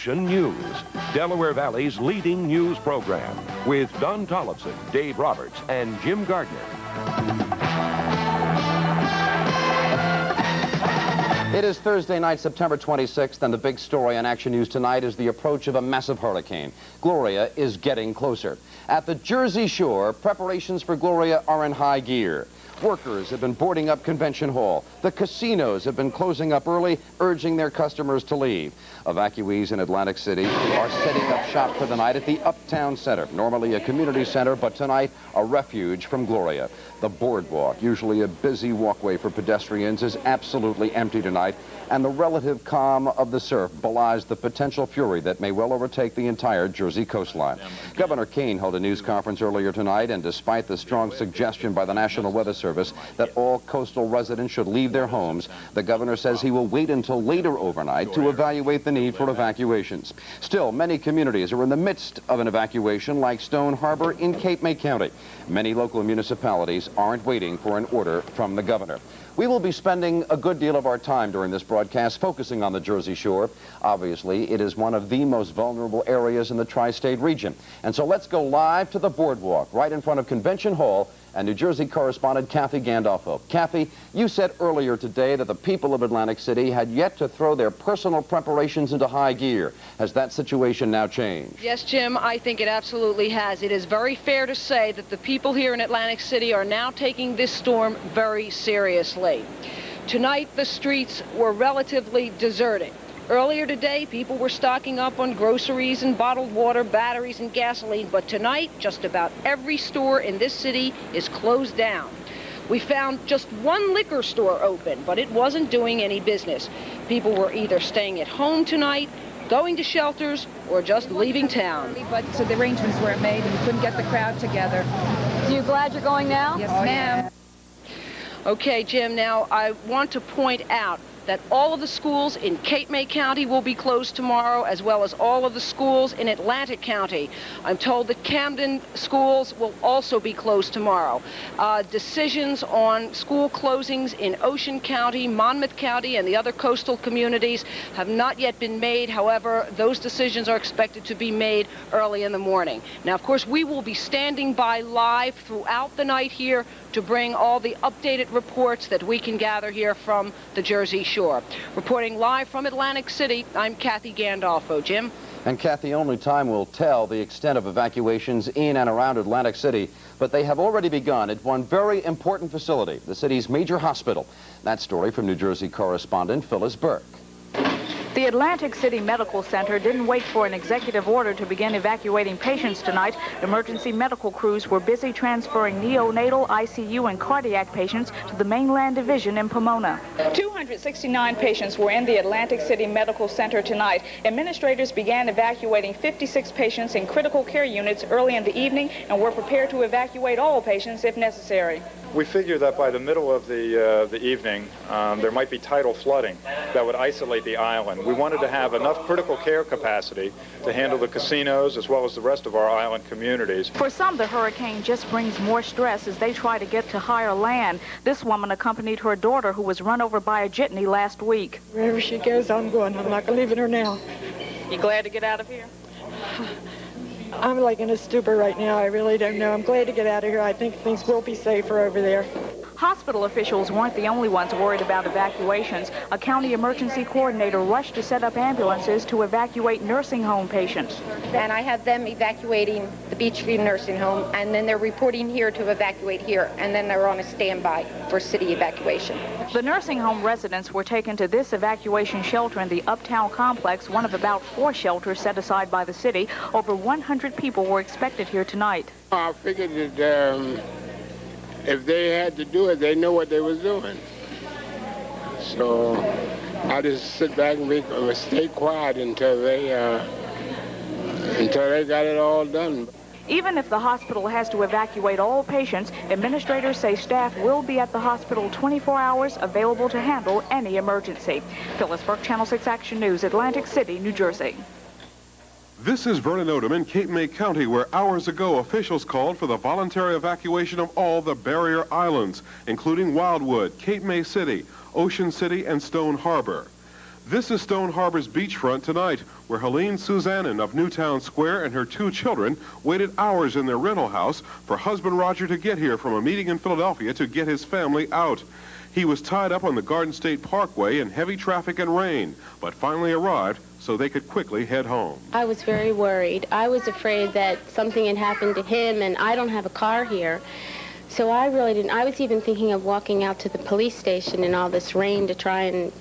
Action News, Delaware Valley's leading news program, with Don Tollefson, Dave Roberts, and Jim Gardner. It is Thursday night, September 26th, and the big story on Action News tonight is the approach of a massive hurricane. Gloria is getting closer. At the Jersey Shore, preparations for Gloria are in high gear. Workers have been boarding up Convention Hall. The casinos have been closing up early, urging their customers to leave. Evacuees in Atlantic City are setting up shop for the night at the Uptown Center, normally a community center, but tonight a refuge from Gloria. The boardwalk, usually a busy walkway for pedestrians, is absolutely empty tonight, and the relative calm of the surf belies the potential fury that may well overtake the entire Jersey coastline. Governor Kane held a news conference earlier tonight, and despite the strong suggestion by the National Weather Service that all coastal residents should leave their homes, the governor says he will wait until later overnight to evaluate the need for evacuations. Still, many communities are in the midst of an evacuation, like Stone Harbor in Cape May County. Many local municipalities aren't waiting for an order from the governor. We will be spending a good deal of our time during this broadcast focusing on the Jersey Shore. Obviously, it is one of the most vulnerable areas in the tri-state region. And so let's go live to the boardwalk right in front of Convention Hall and New Jersey correspondent Kathy Gandolfo. Kathy, you said earlier today that the people of Atlantic City had yet to throw their personal preparations into high gear. Has that situation now changed? Yes, Jim, I think it absolutely has. It is very fair to say that the people here in Atlantic City are now taking this storm very seriously. Tonight, the streets were relatively deserted. Earlier today, people were stocking up on groceries and bottled water, batteries and gasoline, but tonight, just about every store in this city is closed down. We found just one liquor store open, but it wasn't doing any business. People were either staying at home tonight, going to shelters, or just leaving town. But so the arrangements weren't made and we couldn't get the crowd together. So you're glad you're going now? Yes, ma'am. Okay, Jim, now I want to point out that all of the schools in Cape May County will be closed tomorrow, as well as all of the schools in Atlantic County. I'm told that Camden schools will also be closed tomorrow. Decisions on school closings in Ocean County, Monmouth County, and the other coastal communities have not yet been made. However, those decisions are expected to be made early in the morning. Now, of course, we will be standing by live throughout the night here to bring all the updated reports that we can gather here from the Jersey Shore. Reporting live from Atlantic City, I'm Kathy Gandolfo. Jim? And Kathy, only time will tell the extent of evacuations in and around Atlantic City, but they have already begun at one very important facility, the city's major hospital. That story from New Jersey correspondent Phyllis Burke. The Atlantic City Medical Center didn't wait for an executive order to begin evacuating patients tonight. Emergency medical crews were busy transferring neonatal, ICU, and cardiac patients to the mainland division in Pomona. 269 patients were in the Atlantic City Medical Center tonight. Administrators began evacuating 56 patients in critical care units early in the evening and were prepared to evacuate all patients if necessary. We figure that by the middle of the evening, there might be tidal flooding that would isolate the island. We wanted to have enough critical care capacity to handle the casinos as well as the rest of our island communities. For some, the hurricane just brings more stress as they try to get to higher land. This woman accompanied her daughter, who was run over by a jitney last week. Wherever she goes, I'm going. I'm not leaving her now. You glad to get out of here? I'm like in a stupor right now. I really don't know. I'm glad to get out of here. I think things will be safer over there. Hospital officials weren't the only ones worried about evacuations. A county emergency coordinator rushed to set up ambulances to evacuate nursing home patients. And I have them evacuating the Beachview nursing home, and then they're reporting here to evacuate here, and then they're on a standby for city evacuation. The nursing home residents were taken to this evacuation shelter in the Uptown complex, one of about 4 shelters set aside by the city. Over 100 people were expected here tonight. I figured that if they had to do it, they know what they was doing. So I just sit back and stay quiet until they got it all done. Even if the hospital has to evacuate all patients, administrators say staff will be at the hospital 24 hours, available to handle any emergency. Phyllis Burke, Channel 6 Action News, Atlantic City, New Jersey. This is Vernon Odom in Cape May County, where hours ago officials called for the voluntary evacuation of all the barrier islands, including Wildwood, Cape May City, Ocean City, and Stone Harbor. This is Stone Harbor's beachfront tonight, where Helene Suzanne of Newtown Square and her 2 children waited hours in their rental house for husband Roger to get here from a meeting in Philadelphia to get his family out. He was tied up on the Garden State Parkway in heavy traffic and rain, but finally arrived so they could quickly head home. I was very worried. I was afraid that something had happened to him, and I don't have a car here. So I really didn't. I was even thinking of walking out to the police station in all this rain to try and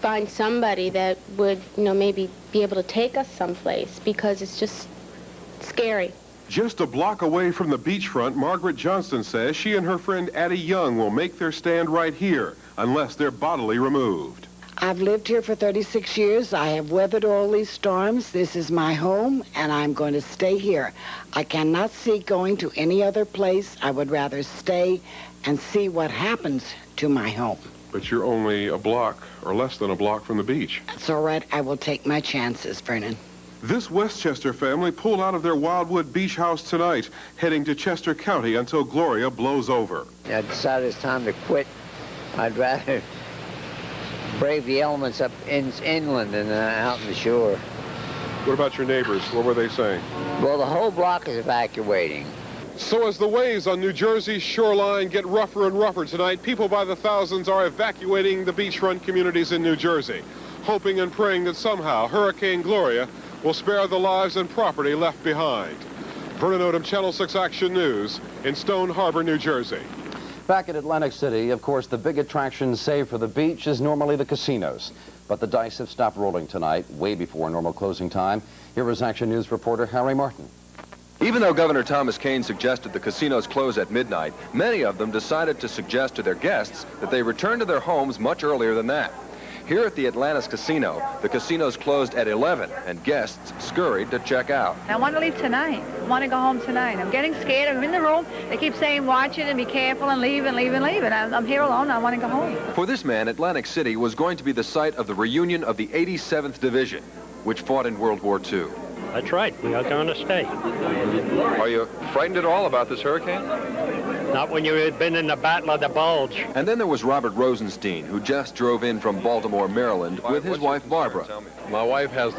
find somebody that would, maybe be able to take us someplace, because it's just scary. Just a block away from the beachfront, Margaret Johnston says she and her friend Addie Young will make their stand right here, unless they're bodily removed. I've lived here for 36 years. I have weathered all these storms. This is my home, and I'm going to stay here. I cannot see going to any other place. I would rather stay and see what happens to my home. But you're only a block or less than a block from the beach. That's all right. I will take my chances, Vernon. This Westchester family pulled out of their Wildwood Beach house tonight, heading to Chester County until Gloria blows over. I decided it's time to quit. I'd rather brave the elements up inland than out in the shore. What about your neighbors? What were they saying? Well, the whole block is evacuating. So as the waves on New Jersey's shoreline get rougher and rougher tonight, people by the thousands are evacuating the beachfront communities in New Jersey, hoping and praying that somehow Hurricane Gloria will spare the lives and property left behind. Vernon Odom, Channel 6 Action News in Stone Harbor, New Jersey. Back at Atlantic City, of course, the big attraction, save for the beach, is normally the casinos. But the dice have stopped rolling tonight, way before normal closing time. Here is Action News reporter Harry Martin. Even though Governor Thomas Kean suggested the casinos close at midnight, many of them decided to suggest to their guests that they return to their homes much earlier than that. Here at the Atlantis Casino, the casinos closed at 11, and guests scurried to check out. I want to leave tonight. I want to go home tonight. I'm getting scared. I'm in the room. They keep saying, watch it and be careful and leave and leave and leave. And I'm here alone. I want to go home. For this man, Atlantic City was going to be the site of the reunion of the 87th Division, which fought in World War II. That's right. We are going to stay. Are you frightened at all about this hurricane? Not when you had been in the Battle of the Bulge. And then there was Robert Rosenstein, who just drove in from Baltimore, Maryland, with his wife, Barbara. My wife has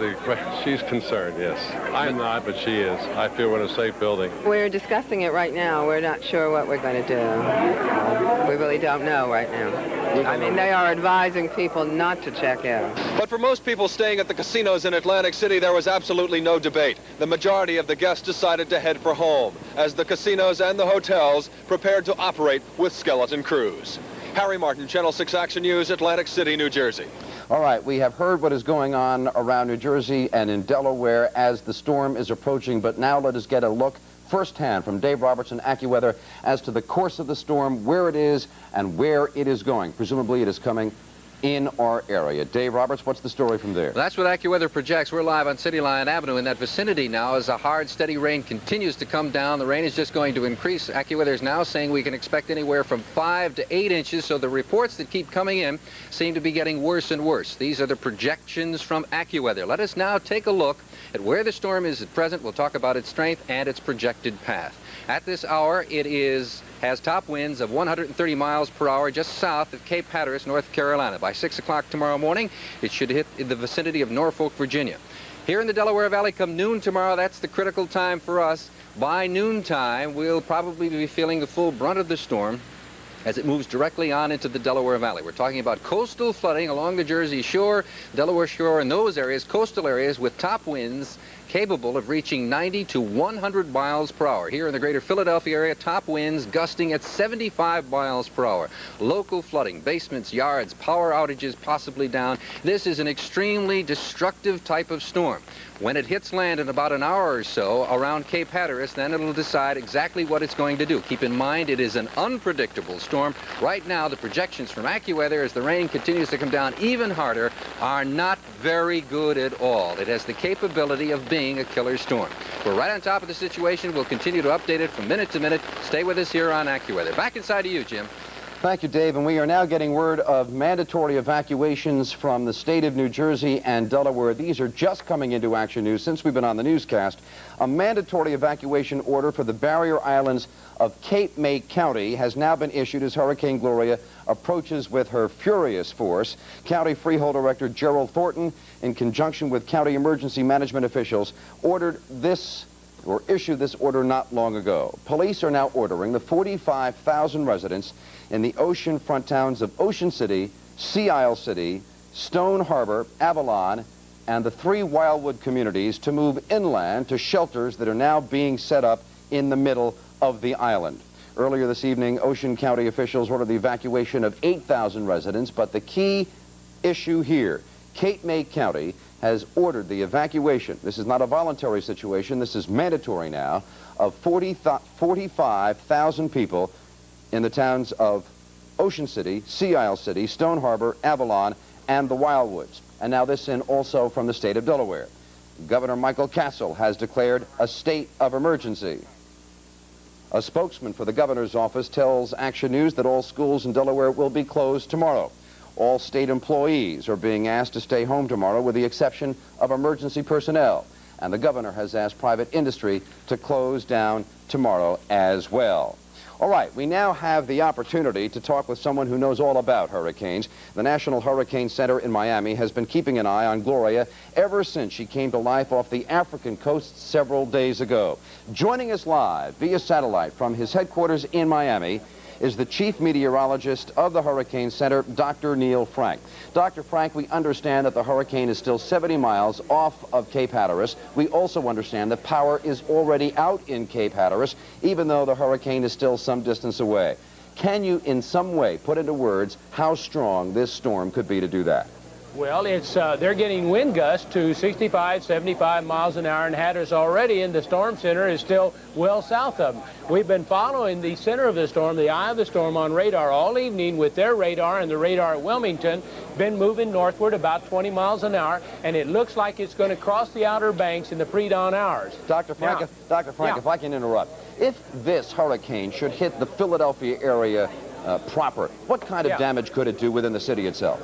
she's concerned, yes. I'm not, but she is. I feel we're in a safe building. We're discussing it right now. We're not sure what we're going to do. We really don't know right now. I mean, they are advising people not to check out. But for most people staying at the casinos in Atlantic City, there was absolutely no debate. The majority of the guests decided to head for home, as the casinos and the hotels prepared to operate with skeleton crews. Harry Martin, Channel 6 Action News, Atlantic City, New Jersey. All right, we have heard what is going on around New Jersey and in Delaware as the storm is approaching, but now let us get a look firsthand from Dave Robertson, AccuWeather, as to the course of the storm, where it is, and where it is going. Presumably it is coming in our area. Dave Roberts, what's the story from there? Well, that's what AccuWeather projects. We're live on City Line Avenue in that vicinity now as a hard, steady rain continues to come down. The rain is just going to increase. AccuWeather is now saying we can expect anywhere from 5 to 8 inches, so the reports that keep coming in seem to be getting worse and worse. These are the projections from AccuWeather. Let us now take a look at where the storm is at present. We'll talk about its strength and its projected path. At this hour, it has top winds of 130 miles per hour just south of Cape Hatteras, North Carolina. By 6 o'clock tomorrow morning, it should hit in the vicinity of Norfolk, Virginia. Here in the Delaware Valley, come noon tomorrow, that's the critical time for us. By noontime, we'll probably be feeling the full brunt of the storm as it moves directly on into the Delaware Valley. We're talking about coastal flooding along the Jersey Shore, Delaware Shore, and those areas, coastal areas with top winds capable of reaching 90 to 100 miles per hour. Here in the greater Philadelphia area, top winds gusting at 75 miles per hour. Local flooding, basements, yards, power outages possibly down. This is an extremely destructive type of storm. When it hits land in about an hour or so around Cape Hatteras, then it'll decide exactly what it's going to do. Keep in mind, it is an unpredictable storm. Right now, the projections from AccuWeather as the rain continues to come down even harder are not very good at all. It has the capability of being a killer storm. We're right on top of the situation. We'll continue to update it from minute to minute. Stay with us here on AccuWeather. Back inside to you, Jim. Thank you, Dave. And we are now getting word of mandatory evacuations from the state of New Jersey and Delaware. These are just coming into Action News since we've been on the newscast. A mandatory evacuation order for the barrier islands of Cape May County has now been issued as Hurricane Gloria approaches with her furious force. County Freehold Director Gerald Thornton, in conjunction with county emergency management officials, issued this order not long ago. Police are now ordering the 45,000 residents in the oceanfront towns of Ocean City, Sea Isle City, Stone Harbor, Avalon, and the 3 Wildwood communities to move inland to shelters that are now being set up in the middle of the island. Earlier this evening, Ocean County officials ordered the evacuation of 8,000 residents, but the key issue here, Cape May County has ordered the evacuation. This is not a voluntary situation. This is mandatory now, of 45,000 people in the towns of Ocean City, Sea Isle City, Stone Harbor, Avalon, and the Wildwoods. And now this in also from the state of Delaware. Governor Michael Castle has declared a state of emergency. A spokesman for the governor's office tells Action News that all schools in Delaware will be closed tomorrow. All state employees are being asked to stay home tomorrow with the exception of emergency personnel. And the governor has asked private industry to close down tomorrow as well. All right, we now have the opportunity to talk with someone who knows all about hurricanes. The National Hurricane Center in Miami has been keeping an eye on Gloria ever since she came to life off the African coast several days ago. Joining us live via satellite from his headquarters in Miami is the chief meteorologist of the Hurricane Center, Dr. Neil Frank. Dr. Frank, we understand that the hurricane is still 70 miles off of Cape Hatteras. We also understand that power is already out in Cape Hatteras, even though the hurricane is still some distance away. Can you in some way put into words how strong this storm could be to do that? Well, they're getting wind gusts to 65, 75 miles an hour, and Hatteras already in the storm center is still well south of them. We've been following the center of the storm, the eye of the storm, on radar all evening with their radar and the radar at Wilmington. Been moving northward about 20 miles an hour, and it looks like it's going to cross the Outer Banks in the pre-dawn hours. Dr. Frank, if I can interrupt, if this hurricane should hit the Philadelphia area proper, what kind of damage could it do within the city itself?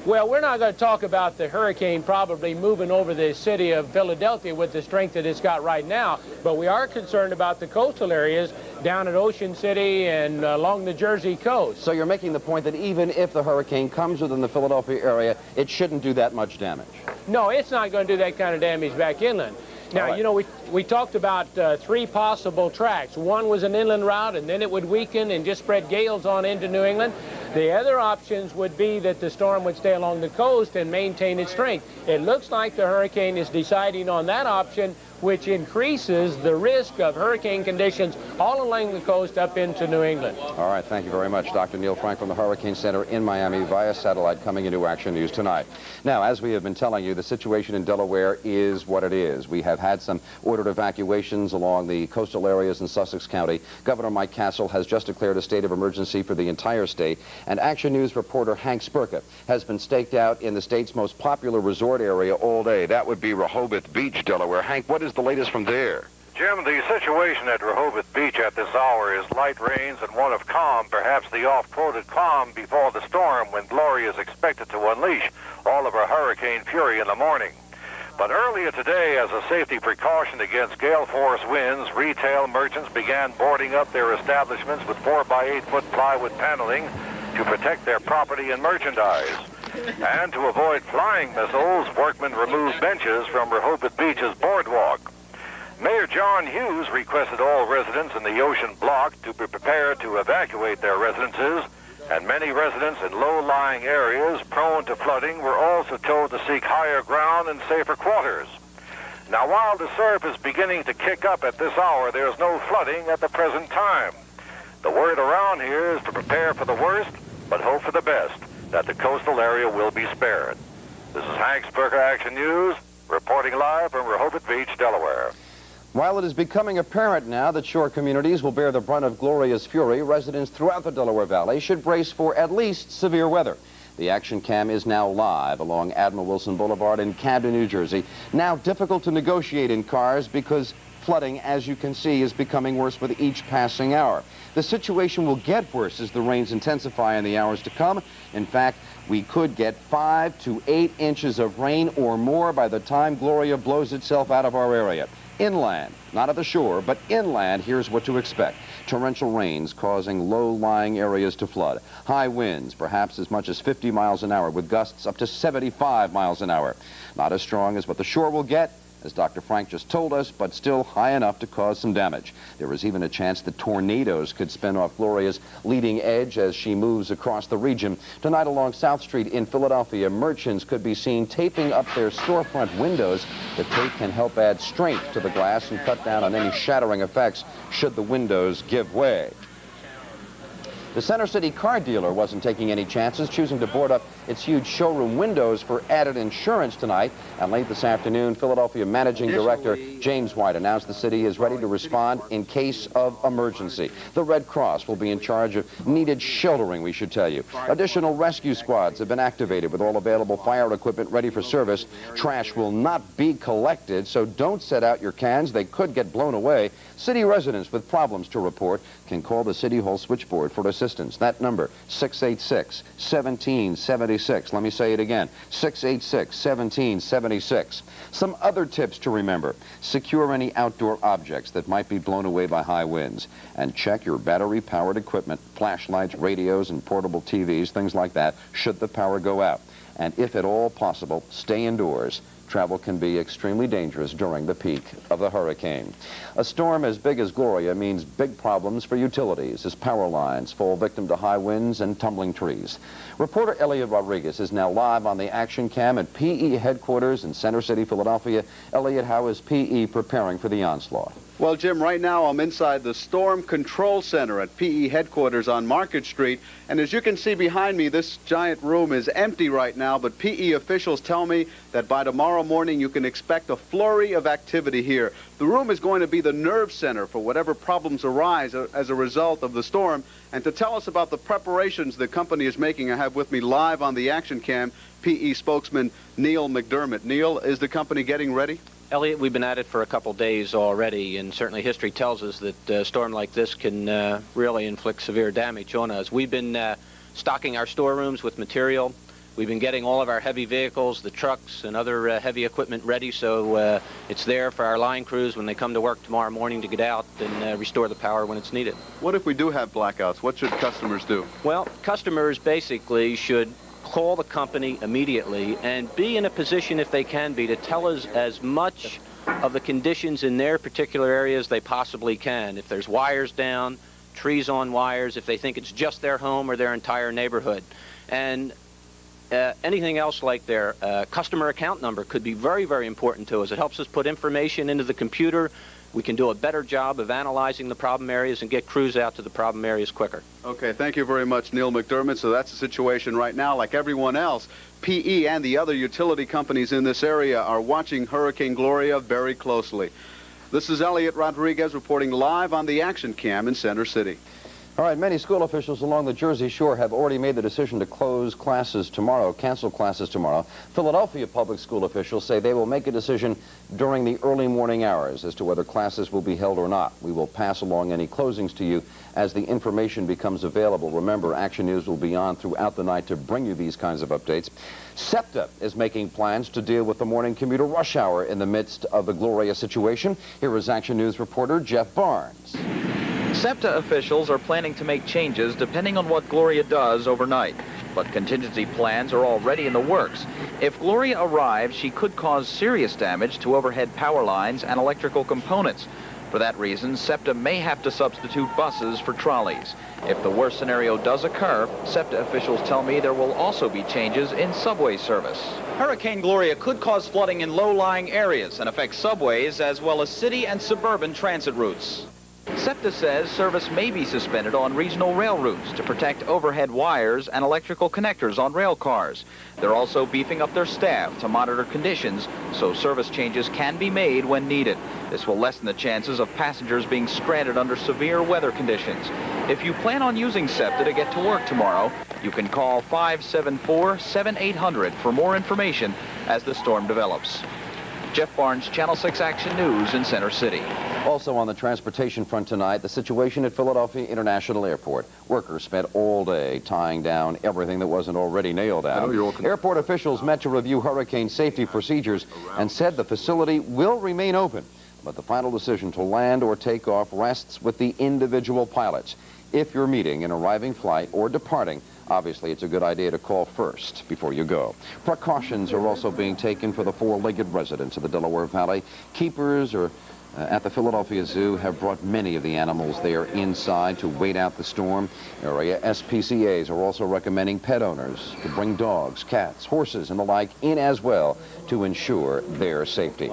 Well, we're not going to talk about the hurricane probably moving over the city of Philadelphia with the strength that it's got right now, but we are concerned about the coastal areas down at Ocean City and along the Jersey coast. So you're making the point that even if the hurricane comes within the Philadelphia area, it shouldn't do that much damage? No, it's not going to do that kind of damage back inland. Now, you know, we talked about 3 possible tracks. One was an inland route, and then it would weaken and just spread gales on into New England. The other options would be that the storm would stay along the coast and maintain its strength. It looks like the hurricane is deciding on that option, which increases the risk of hurricane conditions all along the coast up into New England. All right, thank you very much, Dr. Neil Frank from the Hurricane Center in Miami via satellite coming into Action News tonight. Now, as we have been telling you, the situation in Delaware is what it is. We have had some ordered evacuations along the coastal areas in Sussex County. Governor Mike Castle has just declared a state of emergency for the entire state, and Action News reporter Hank Spurka has been staked out in the state's most popular resort area all day. That would be Rehoboth Beach, Delaware. Hank, what is the latest from there? Jim, the situation at Rehoboth Beach at this hour is light rains and one of calm, perhaps the oft-quoted calm before the storm when Gloria is expected to unleash all of her hurricane fury in the morning. But earlier today, as a safety precaution against gale force winds, retail merchants began boarding up their establishments with 4x8-foot plywood paneling to protect their property and merchandise. And to avoid flying missiles, workmen removed benches from Rehoboth Beach's boardwalk. Mayor John Hughes requested all residents in the Ocean Block to be prepared to evacuate their residences, and many residents in low-lying areas prone to flooding were also told to seek higher ground and safer quarters. Now, while the surf is beginning to kick up at this hour, there's no flooding at the present time. The word around here is to prepare for the worst, but hope for the best, that the coastal area will be spared. This is Hank Spurka, Action News, reporting live from Rehoboth Beach, Delaware. While it is becoming apparent now that shore communities will bear the brunt of Gloria's fury, residents throughout the Delaware Valley should brace for at least severe weather. The action cam is now live along Admiral Wilson Boulevard in Camden, New Jersey. Now difficult to negotiate in cars because flooding, as you can see, is becoming worse with each passing hour. The situation will get worse as the rains intensify in the hours to come. In fact, we could get 5 to 8 inches of rain or more by the time Gloria blows itself out of our area. Inland, not at the shore, but inland, here's what to expect. Torrential rains causing low-lying areas to flood. High winds, perhaps as much as 50 miles an hour, with gusts up to 75 miles an hour. Not as strong as what the shore will get, as Dr. Frank just told us, but still high enough to cause some damage. There is even a chance that tornadoes could spin off Gloria's leading edge as she moves across the region. Tonight along South Street in Philadelphia, merchants could be seen taping up their storefront windows. The tape can help add strength to the glass and cut down on any shattering effects should the windows give way. The Center City car dealer wasn't taking any chances, choosing to board up its huge showroom windows for added insurance tonight. And late this afternoon, Philadelphia Managing Director James White announced the city is ready to respond in case of emergency. The Red Cross will be in charge of needed sheltering, we should tell you. Additional rescue squads have been activated with all available fire equipment ready for service. Trash will not be collected, so don't set out your cans. They could get blown away. City residents with problems to report can call the City Hall switchboard for assistance. That number, 686-1776. Let me say it again, 686-1776. Some other tips to remember. Secure any outdoor objects that might be blown away by high winds. And check your battery-powered equipment, flashlights, radios, and portable TVs, things like that, should the power go out. And if at all possible, stay indoors. Travel can be extremely dangerous during the peak of the hurricane. A storm as big as Gloria means big problems for utilities as power lines fall victim to high winds and tumbling trees. Reporter Elliot Rodriguez is now live on the action cam at PE headquarters in Center City, Philadelphia. Elliot, how is PE preparing for the onslaught? Well, Jim, right now I'm inside the Storm Control Center at PE headquarters on Market Street. And as you can see behind me, this giant room is empty right now, but PE officials tell me that by tomorrow morning you can expect a flurry of activity here. The room is going to be the nerve center for whatever problems arise as a result of the storm. And to tell us about the preparations the company is making, I have with me live on the action cam PE spokesman Neil McDermott. Neil, is the company getting ready? Elliot, we've been at it for a couple days already, and certainly history tells us that a storm like this can really inflict severe damage on us. We've been stocking our storerooms with material. We've been getting all of our heavy vehicles, the trucks, and other heavy equipment ready, so it's there for our line crews when they come to work tomorrow morning to get out and restore the power when it's needed. What if we do have blackouts? What should customers do? Well, customers basically should call the company immediately and be in a position, if they can be, to tell us as much of the conditions in their particular area as they possibly can. If there's wires down, trees on wires, if they think it's just their home or their entire neighborhood. And anything else like their customer account number could be very, very important to us. It helps us put information into the computer. We can do a better job of analyzing the problem areas and get crews out to the problem areas quicker. Okay, thank you very much, Neil McDermott. So that's the situation right now. Like everyone else, PE and the other utility companies in this area are watching Hurricane Gloria very closely. This is Elliot Rodriguez reporting live on the action cam in Center City. All right, many school officials along the Jersey Shore have already made the decision to close classes tomorrow, cancel classes tomorrow. Philadelphia public school officials say they will make a decision during the early morning hours as to whether classes will be held or not. We will pass along any closings to you as the information becomes available. Remember, Action News will be on throughout the night to bring you these kinds of updates. SEPTA is making plans to deal with the morning commuter rush hour in the midst of the Gloria situation. Here is Action News reporter Jeff Barnes. SEPTA officials are planning to make changes depending on what Gloria does overnight, but contingency plans are already in the works. If Gloria arrives, she could cause serious damage to overhead power lines and electrical components. For that reason, SEPTA may have to substitute buses for trolleys. If the worst scenario does occur, SEPTA officials tell me there will also be changes in subway service. Hurricane Gloria could cause flooding in low-lying areas and affect subways as well as city and suburban transit routes. SEPTA says service may be suspended on regional rail routes to protect overhead wires and electrical connectors on rail cars. They're also beefing up their staff to monitor conditions so service changes can be made when needed. This will lessen the chances of passengers being stranded under severe weather conditions. If you plan on using SEPTA to get to work tomorrow, you can call 574-7800 for more information as the storm develops. Jeff Barnes, Channel 6 Action News in Center City. Also on the transportation front tonight, the situation at Philadelphia International Airport. Workers spent all day tying down everything that wasn't already nailed down. Airport officials met to review hurricane safety procedures and said the facility will remain open, but the final decision to land or take off rests with the individual pilots. If you're meeting an arriving flight or departing, obviously it's a good idea to call first before you go. Precautions are also being taken for the four-legged residents of the Delaware Valley. Keepers at the Philadelphia Zoo have brought many of the animals there inside to wait out the storm. Area SPCAs are also recommending pet owners to bring dogs, cats, horses, and the like in as well to ensure their safety.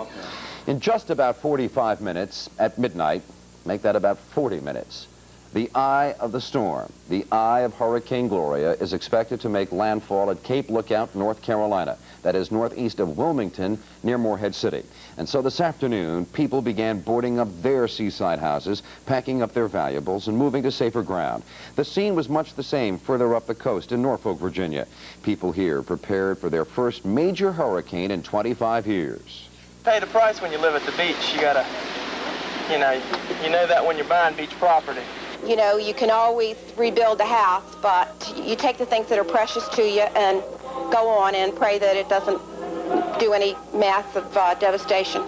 In just about 45 minutes at midnight, make that about 40 minutes, the eye of the storm, the eye of Hurricane Gloria, is expected to make landfall at Cape Lookout, North Carolina. That is northeast of Wilmington, near Morehead City. And so this afternoon, people began boarding up their seaside houses, packing up their valuables, and moving to safer ground. The scene was much the same further up the coast in Norfolk, Virginia. People here prepared for their first major hurricane in 25 years. Pay the price when you live at the beach. You gotta, you know that when you're buying beach property. You know, you can always rebuild the house, but you take the things that are precious to you and go on and pray that it doesn't do any massive devastation.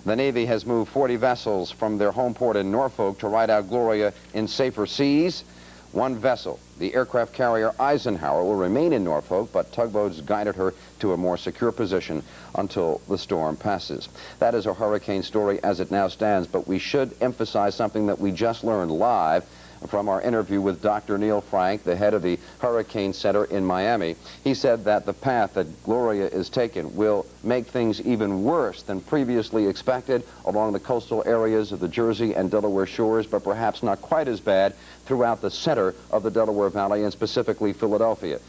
The Navy has moved 40 vessels from their home port in Norfolk to ride out Gloria in safer seas. One vessel, the aircraft carrier Eisenhower, will remain in Norfolk, but tugboats guided her to a more secure position until the storm passes. That is a hurricane story as it now stands, but we should emphasize something that we just learned live from our interview with Dr. Neil Frank, the head of the Hurricane Center in Miami. He said that the path that Gloria is taken will make things even worse than previously expected along the coastal areas of the Jersey and Delaware shores, but perhaps not quite as bad throughout the center of the Delaware Valley and specifically Philadelphia.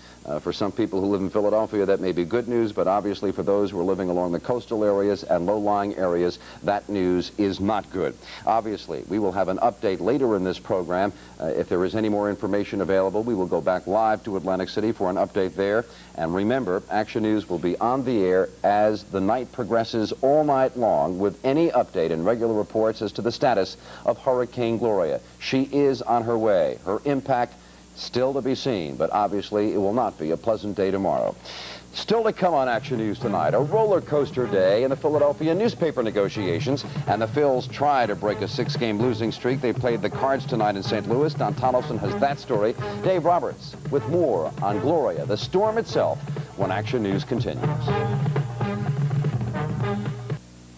For some people who live in Philadelphia, that may be good news, but obviously for those who are living along the coastal areas and low-lying areas, that news is not good. Obviously, we will have an update later in this program. If there is any more information available, we will go back live to Atlantic City for an update there. And remember, Action News will be on the air as the night progresses all night long with any update and regular reports as to the status of Hurricane Gloria. She is on her way. Her impact still to be seen, but obviously it will not be a pleasant day tomorrow. Still to come on Action News tonight, a roller coaster day in the Philadelphia newspaper negotiations, and the Phils try to break a 6-game losing streak. They played the Cards tonight in St. Louis. Don Tonelson has that story. Dave Roberts with more on Gloria, the storm itself, when Action News continues.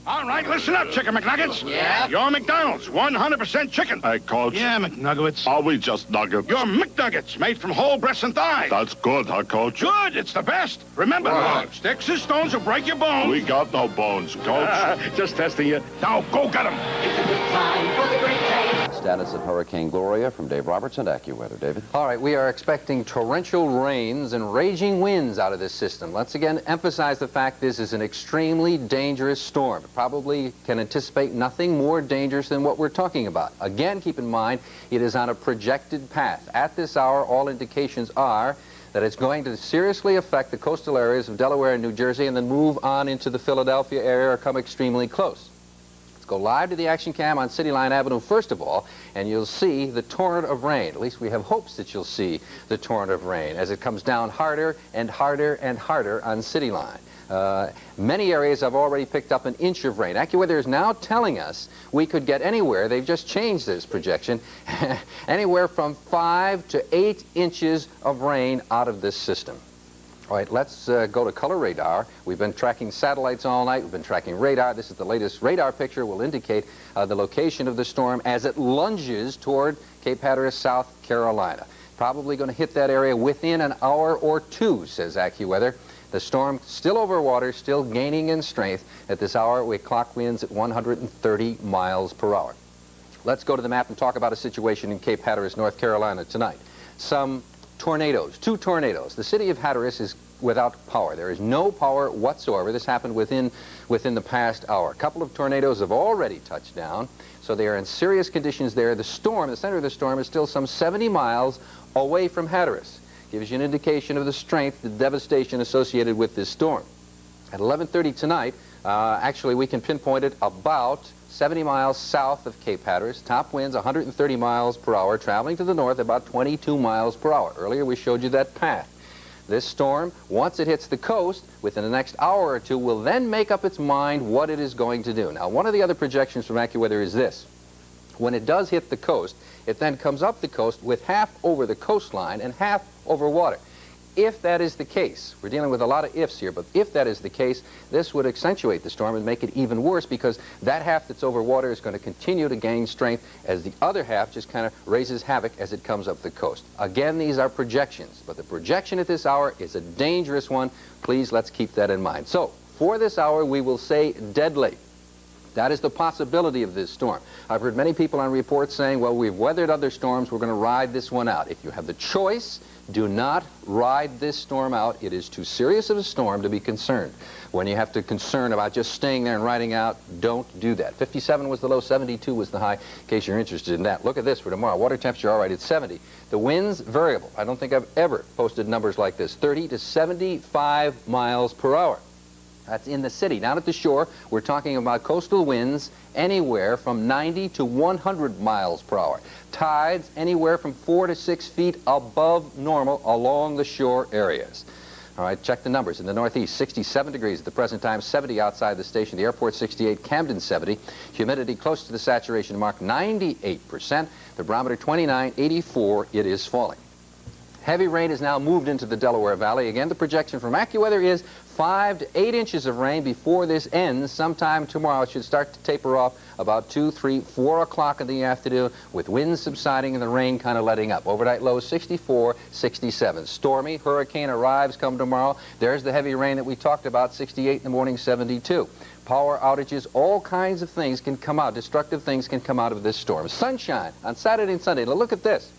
All right, listen up, Chicken McNuggets. Yeah? Your McDonald's, 100% chicken. Hey, Coach. Yeah, McNuggets. Are we just nuggets? Your McNuggets, made from whole breasts and thighs. That's good, huh, Coach? Good, it's the best. Remember, sticks and stones will break your bones. We got no bones, Coach. Just testing you. Now, go get them. It's a good time for the great day. Status of Hurricane Gloria from Dave Roberts and AccuWeather. David? All right, we are expecting torrential rains and raging winds out of this system. Let's again emphasize the fact this is an extremely dangerous storm. It probably can anticipate nothing more dangerous than what we're talking about. Again, keep in mind, it is on a projected path. At this hour, all indications are that it's going to seriously affect the coastal areas of Delaware and New Jersey and then move on into the Philadelphia area or come extremely close. Let's go live to the action cam on City Line Avenue first of all, and you'll see the torrent of rain. At least we have hopes that you'll see the torrent of rain as it comes down harder and harder and harder on City Line. Many areas have already picked up an inch of rain. AccuWeather is now telling us we could get anywhere, they've just changed this projection, anywhere from 5 to 8 inches of rain out of this system. All right, let's go to color radar. We've been tracking satellites all night. We've been tracking radar. This is the latest radar picture. Will indicate the location of the storm as it lunges toward Cape Hatteras, South Carolina. Probably going to hit that area within an hour or two, says AccuWeather. The storm still over water, still gaining in strength. At this hour, we clock winds at 130 miles per hour. Let's go to the map and talk about a situation in Cape Hatteras, North Carolina tonight. Some tornadoes, 2 tornadoes. The city of Hatteras is without power. There is no power whatsoever. This happened within the past hour. A couple of tornadoes have already touched down, so they are in serious conditions there. The storm, the center of the storm, is still some 70 miles away from Hatteras. Gives you an indication of the strength, the devastation associated with this storm. At 11:30 tonight, actually we can pinpoint it about 70 miles south of Cape Hatteras. Top winds 130 miles per hour, traveling to the north about 22 miles per hour. Earlier we showed you that path. This storm, once it hits the coast, within the next hour or two, will then make up its mind what it is going to do. Now, one of the other projections from AccuWeather is this. When it does hit the coast, it then comes up the coast with half over the coastline and half over water. If that is the case, we're dealing with a lot of ifs here, but if that is the case, this would accentuate the storm and make it even worse, because that half that's over water is going to continue to gain strength as the other half just kind of raises havoc as it comes up the coast. Again, these are projections, but the projection at this hour is a dangerous one. Please, let's keep that in mind. So, for this hour, we will say deadly. That is the possibility of this storm. I've heard many people on reports saying, well, we've weathered other storms, we're going to ride this one out. If you have the choice, do not ride this storm out. It is too serious of a storm to be concerned. When you have to concern about just staying there and riding out, don't do that. 57 was the low, 72 was the high, in case you're interested in that. Look at this for tomorrow. Water temperature, all right, it's 70. The winds, variable. I don't think I've ever posted numbers like this. 30 to 75 miles per hour. That's in the city. Down at the shore, we're talking about coastal winds anywhere from 90 to 100 miles per hour. Tides anywhere from 4 to 6 feet above normal along the shore areas. All right, check the numbers. In the northeast, 67 degrees at the present time, 70 outside the station. The airport, 68, Camden, 70. Humidity close to the saturation mark, 98%. The barometer, 29, 84. It is falling. Heavy rain has now moved into the Delaware Valley. Again, the projection from AccuWeather is 5 to 8 inches of rain before this ends. Sometime tomorrow it should start to taper off about 2, 3, 4 o'clock in the afternoon, with winds subsiding and the rain kind of letting up. Overnight low 64, 67. Stormy, hurricane arrives come tomorrow. There's the heavy rain that we talked about, 68 in the morning, 72. Power outages, all kinds of things can come out. Destructive things can come out of this storm. Sunshine on Saturday and Sunday. Now look at this.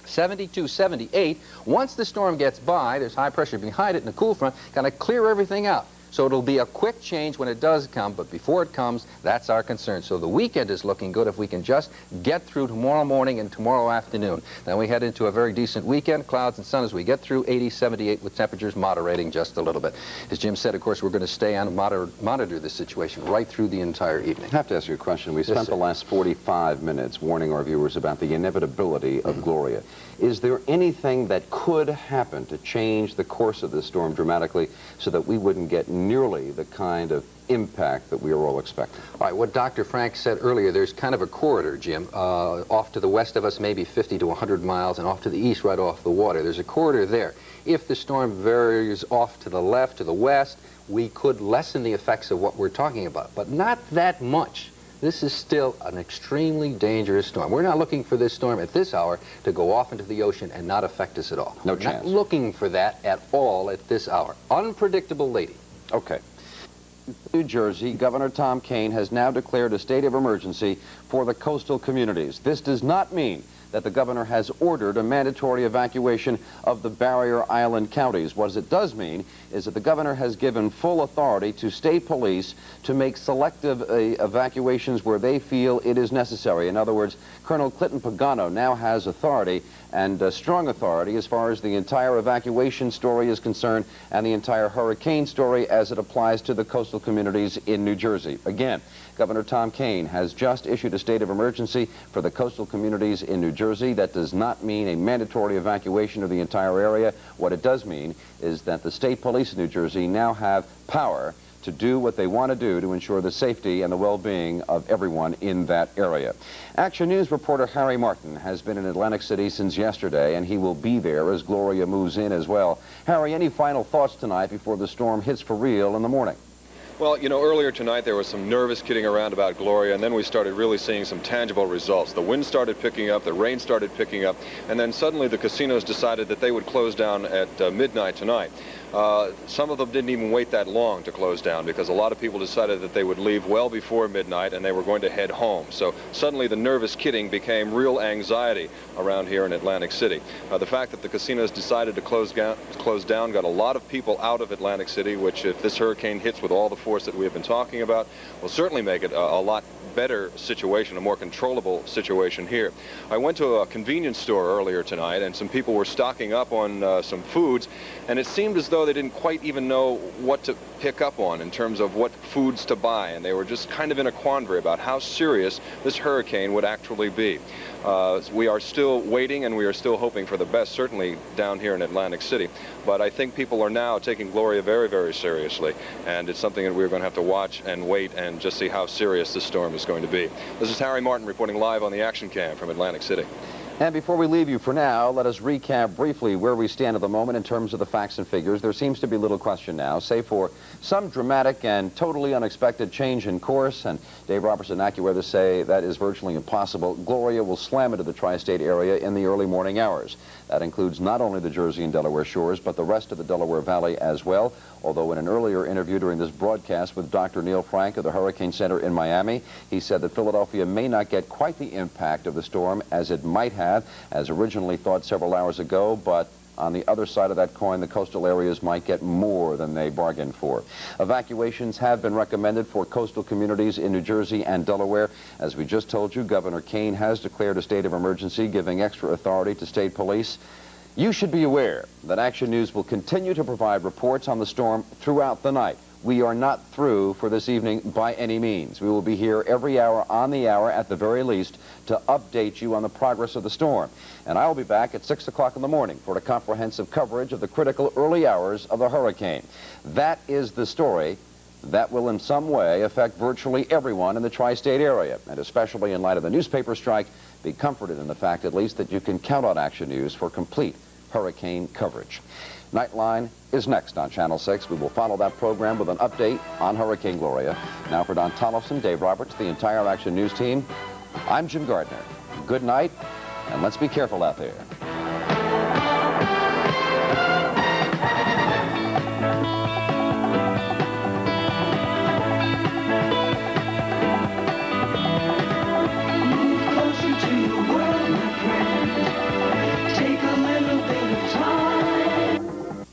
72, 78. Once the storm gets by, there's high pressure behind it and a cool front, kind of clear everything out. So it'll be a quick change when it does come, but before it comes, that's our concern. So the weekend is looking good if we can just get through tomorrow morning and tomorrow afternoon. Then we head into a very decent weekend, clouds and sun as we get through, 80, 78, with temperatures moderating just a little bit. As Jim said, of course, we're going to stay on monitor this situation right through the entire evening. I have to ask you a question. We spent the last 45 minutes warning our viewers about the inevitability of Gloria. Is there anything that could happen to change the course of this storm dramatically so that we wouldn't get nearly the kind of impact that we are all expecting? All right, what Dr. Frank said earlier, there's kind of a corridor, Jim, off to the west of us, maybe 50 to 100 miles, and off to the east, right off the water. There's a corridor there. If the storm varies off to the left, to the west, we could lessen the effects of what we're talking about, but not that much. This is still an extremely dangerous storm. We're not looking for this storm at this hour to go off into the ocean and not affect us at all. No chance. Not looking for that at all at this hour. Unpredictable lady. Okay. New Jersey, Governor Tom Kean has now declared a state of emergency for the coastal communities. This does not mean that the governor has ordered a mandatory evacuation of the barrier island counties. What it does mean is that the governor has given full authority to state police to make selective evacuations where they feel it is necessary. In other words, Colonel Clinton Pagano now has authority, and strong authority, as far as the entire evacuation story is concerned and the entire hurricane story as it applies to the coastal communities in New Jersey. Again, Governor Tom Kean has just issued a state of emergency for the coastal communities in New Jersey. That does not mean a mandatory evacuation of the entire area. What it does mean is that the state police in New Jersey now have power to do what they want to do to ensure the safety and the well-being of everyone in that area. Action News reporter Harry Martin has been in Atlantic City since yesterday, and he will be there as Gloria moves in as well. Harry, any final thoughts tonight before the storm hits for real in the morning? Well, you know, earlier tonight there was some nervous kidding around about Gloria, and then we started really seeing some tangible results. The wind started picking up, the rain started picking up, and then suddenly the casinos decided that they would close down at midnight tonight. Some of them didn't even wait that long to close down, because a lot of people decided that they would leave well before midnight and they were going to head home. So suddenly the nervous kidding became real anxiety around here in Atlantic City. The fact that the casinos decided to close down got a lot of people out of Atlantic City, which if this hurricane hits with all the force that we have been talking about will certainly make it a lot better situation, a more controllable situation here. I went to a convenience store earlier tonight, and some people were stocking up on some foods, and it seemed as though they didn't quite even know what to pick up on in terms of what foods to buy, and they were just kind of in a quandary about how serious this hurricane would actually be. We are still waiting, and we are still hoping for the best, certainly down here in Atlantic City. But I think people are now taking Gloria very, very seriously, and it's something that we're going to have to watch and wait and just see how serious this storm is going to be. This is Harry Martin reporting live on the Action Cam from Atlantic City. And before we leave you for now, let us recap briefly where we stand at the moment in terms of the facts and figures. There seems to be little question now, save for some dramatic and totally unexpected change in course. And Dave Robertson and AccuWeather say that is virtually impossible. Gloria will slam into the tri-state area in the early morning hours. That includes not only the Jersey and Delaware shores, but the rest of the Delaware Valley as well. Although in an earlier interview during this broadcast with Dr. Neil Frank of the Hurricane Center in Miami, he said that Philadelphia may not get quite the impact of the storm as it might have, as originally thought several hours ago, but on the other side of that coin, the coastal areas might get more than they bargained for. Evacuations have been recommended for coastal communities in New Jersey and Delaware. As we just told you, Governor Kane has declared a state of emergency, giving extra authority to state police. You should be aware that Action News will continue to provide reports on the storm throughout the night. We are not through for this evening by any means. We will be here every hour on the hour at the very least to update you on the progress of the storm. And I will be back at 6 o'clock in the morning for a comprehensive coverage of the critical early hours of the hurricane. That is the story that will in some way affect virtually everyone in the tri-state area, and especially in light of the newspaper strike, be comforted in the fact at least that you can count on Action News for complete hurricane coverage. Nightline is next on Channel 6. We will follow that program with an update on Hurricane Gloria. Now for Don Tollefson, Dave Roberts, the entire Action News team, I'm Jim Gardner. Good night, and let's be careful out there.